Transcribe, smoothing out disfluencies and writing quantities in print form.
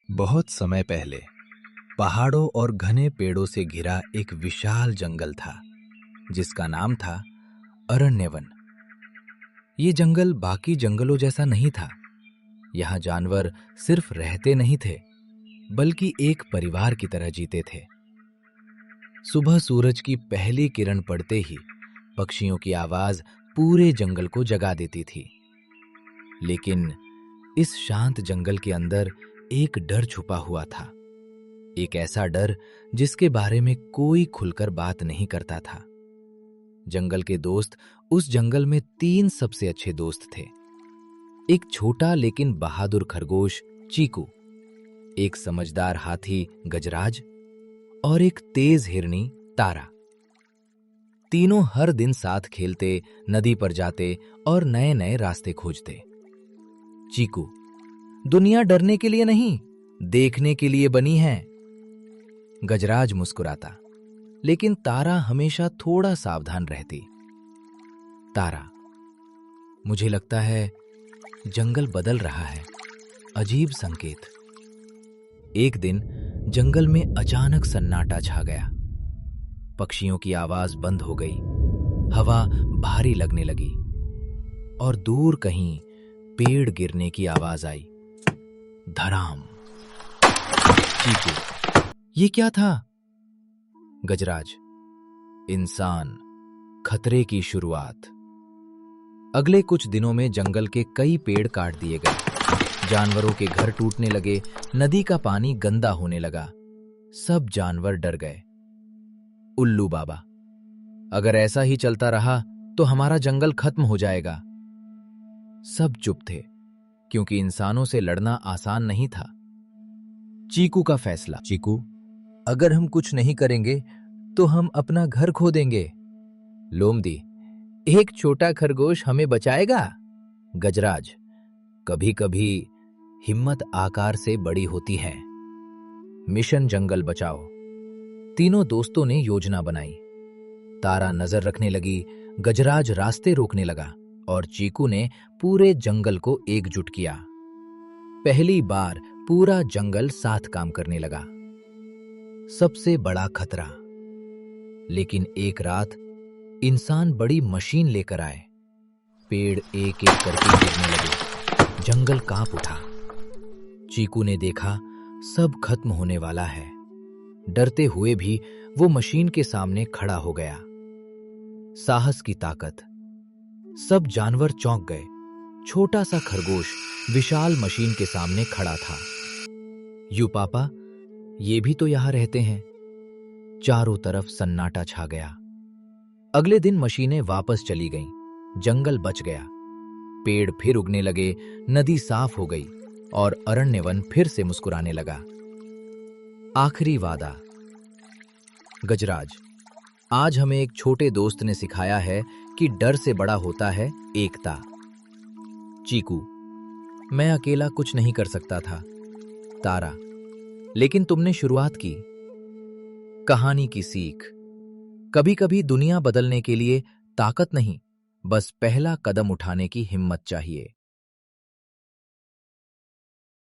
बहुत समय पहले पहाड़ों और घने पेड़ों से घिरा एक विशाल जंगल था जिसका नाम था अरण्यवन। ये जंगल बाकी जंगलों जैसा नहीं था। यहाँ जानवर सिर्फ रहते नहीं थे बल्कि एक परिवार की तरह जीते थे। सुबह सूरज की पहली किरण पड़ते ही पक्षियों की आवाज पूरे जंगल को जगा देती थी। लेकिन इस शांत जंगल के अंदर एक डर छुपा हुआ था। एक ऐसा डर जिसके बारे में कोई खुलकर बात नहीं करता था। जंगल के दोस्त उस जंगल में 3 सबसे अच्छे दोस्त थे। एक छोटा लेकिन बहादुर खरगोश चीकू, एक समझदार हाथी गजराज और एक तेज हिरनी तारा। तीनों हर दिन साथ खेलते, नदी पर जाते और नए नए रास्ते खोजते। चीकू, दुनिया डरने के लिए नहीं, देखने के लिए बनी है। गजराज मुस्कुराता, लेकिन तारा हमेशा थोड़ा सावधान रहती। तारा, मुझे लगता है जंगल बदल रहा है, अजीब संकेत। एक दिन जंगल में अचानक सन्नाटा छा गया। पक्षियों की आवाज बंद हो गई, हवा भारी लगने लगी और दूर कहीं पेड़ गिरने की आवाज आई। धड़ाम। चीकू, ये क्या था? गजराज, इंसान, खतरे की शुरुआत। अगले कुछ दिनों में जंगल के कई पेड़ काट दिए गए, जानवरों के घर टूटने लगे, नदी का पानी गंदा होने लगा। सब जानवर डर गए। उल्लू बाबा, अगर ऐसा ही चलता रहा तो हमारा जंगल खत्म हो जाएगा। सब चुप थे, क्योंकि इंसानों से लड़ना आसान नहीं था। चीकू का फैसला। चीकू, अगर हम कुछ नहीं करेंगे तो हम अपना घर खो देंगे। लोमड़ी, एक छोटा खरगोश हमें बचाएगा। गजराज, कभी कभी हिम्मत आकार से बड़ी होती है। मिशन जंगल बचाओ। तीनों दोस्तों ने योजना बनाई। तारा नजर रखने लगी, गजराज रास्ते रोकने लगा और चीकू ने पूरे जंगल को एकजुट किया। पहली बार पूरा जंगल साथ काम करने लगा। सबसे बड़ा खतरा। लेकिन एक रात इंसान बड़ी मशीन लेकर आए। पेड़ एक एक करके गिरने लगे, जंगल कांप उठा। चीकू ने देखा सब खत्म होने वाला है। डरते हुए भी वो मशीन के सामने खड़ा हो गया। साहस की ताकत। सब जानवर चौंक गए। छोटा सा खरगोश विशाल मशीन के सामने खड़ा था। यू पापा, ये भी तो यहां रहते हैं। चारों तरफ सन्नाटा छा गया। अगले दिन मशीनें वापस चली गईं, जंगल बच गया। पेड़ फिर उगने लगे, नदी साफ हो गई और अरण्यवन फिर से मुस्कुराने लगा। आखिरी वादा। गजराज, आज हमें एक छोटे दोस्त ने सिखाया है कि डर से बड़ा होता है एकता। चीकू, मैं अकेला कुछ नहीं कर सकता था। तारा, लेकिन तुमने शुरुआत की। कहानी की सीख। कभी कभी दुनिया बदलने के लिए ताकत नहीं, बस पहला कदम उठाने की हिम्मत चाहिए।